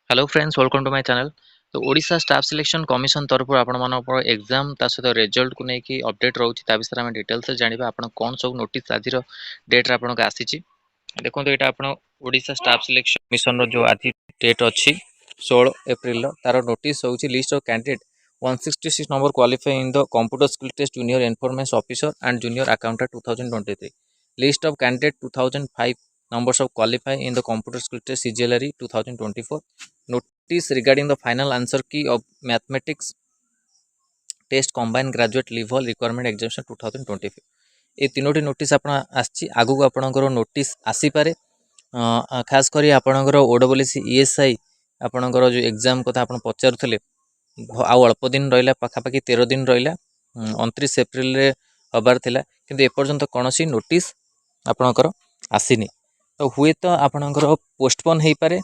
Hello friends welcome to my channel. तो Odisha staff selection commission तरफ आपण एग्जाम ता सहित रिजल्ट को लेकिन अपडेट रोचे विषय में डिटेल्स जाना आप कौन सब नोटिस आज डेट्रे आपको आसी देखो यहाँ आप ओडिशा स्टाफ सिलेक्शन कमिशन जो आज डेट अच्छी 16 एप्रिल तार नोटिस हूँ list of candidate 166 number qualify in the computer skill test junior information officer and junior accountant 2023 list of candidate 2005 numbers of qualify in the computer skill test CGLRE 2024 notice regarding the final answer key of mathematics test combined graduate level requirement examination 2025 ये तीनोटी notice आपण आछि आगु आपणकर notice आसी पारे खास करी आपणकर ओडब्ल्यूसी ईएसआई आपणकर जो एग्जाम कथा आपण पचारुथले आउ अल्प दिन रहिला पाखापाखि 13 दिन रहिला 29 एप्रिल रे हबार थिला किंतु एपर्यंत कोनोसी नोटिस आपणकर आसीनी तो हुए तो आपणकर पोस्टपोन हो पारे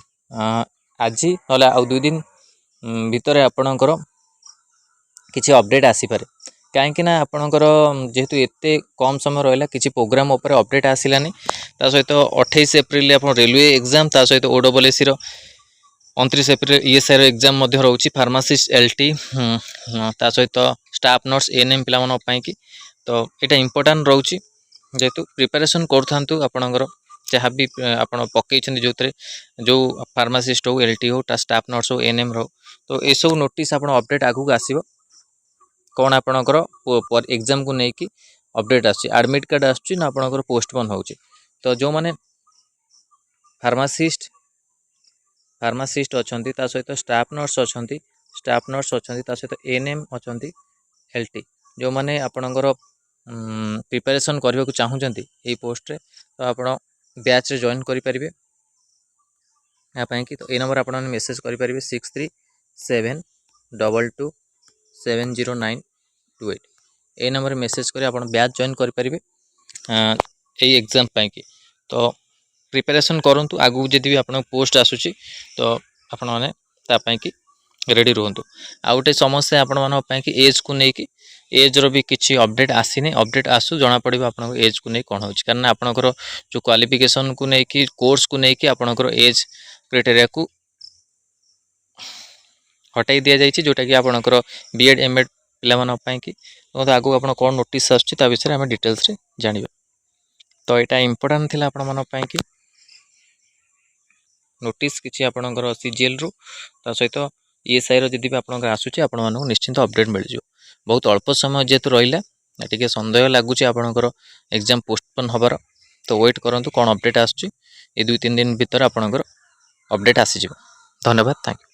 आज ना आउ 2 दिन भितर आपणकर किसी अपडेट आसी पारे कहीं आपणकर जेहेतु एते कम समय रहा किसी प्रोग्राम उपर अपडेट आसलानी ता सहित 28 एप्रिल आप रेलवे एग्जाम ता सहित ओडब्ल्यूसी 29 एप्रिल ईएसआई एग्जाम रोचे फार्मासिस्ट एलटी ता सहित स्टाफ नर्स एएनएम पिला कि तो यहाँ इंपोर्टां रोचे जेहेतु प्रिपेरेसन करूँ आपणकर जहाँ भी आप पकई जो जो फार्मासीस्ट हो एलटी हो स्टाफ नर्स हो एएनएम रो तो ये सब नोटिस आप अपडेट आगू आसो कौन आपणकर एग्जाम को लेकिन अपडेट आडमिट कार्ड आसना आपणकर पोस्टपोन हो तो जो मैंने फार्मासीस्ट अच्छा सहित स्टाफ नर्स अच्छा सहित एएनएम अच्छा एलटी जो मैंने आपणकर प्रिपेरेसन करने को चाहूँगी ये पोस्ट रे तो आप बैच रे जॉइन करें यहाँ कि तो ये नंबर आप मेसेज करेंगे 6372270928 ये नंबर मेसेज कर आप बैच जॉइन करेंगे यही एग्जाम कि तो प्रिपेरेसन करूँ आगू जब भी आप पोस्ट आसूँ तो आपने कि रेडी रुहतु आ गए समस्या आपण कि एज को लेकिन एज रो भी किसी अपडेट आसीनी अपडेट आसू जना पड़ो आप एज को नहीं कौन हो कारण आपणकर जो क्वालिफिकेशन को लेकिन कोर्स को लेकिन आपणकर एज क्राइटेरिया को हटाई दि जाए जोटा कि आपणकर बीएड एमएड पिला कि तो आगू आप कौन नोटिस आसूँ विषय आम डिटेल्स जाना तो यहाँ इंपोर्टां थी आपण कि नोटिस किसी आपणकर सीजीएल रु ता सहित ईएसआई रो जदि भी आपनकर आसुची आपण मानक निश्चिंत अपडेट मिल जो बहुत अल्प समय जेतु रहिला टिके संदेह लागुची आपनकर एग्जाम पोस्टपोन हबार तो वेट करंतु कोन अपडेट आसुची ए 2-3 दिन भीतर आपनकर अपडेट आसी जिवो। धन्यवाद थैंक यू।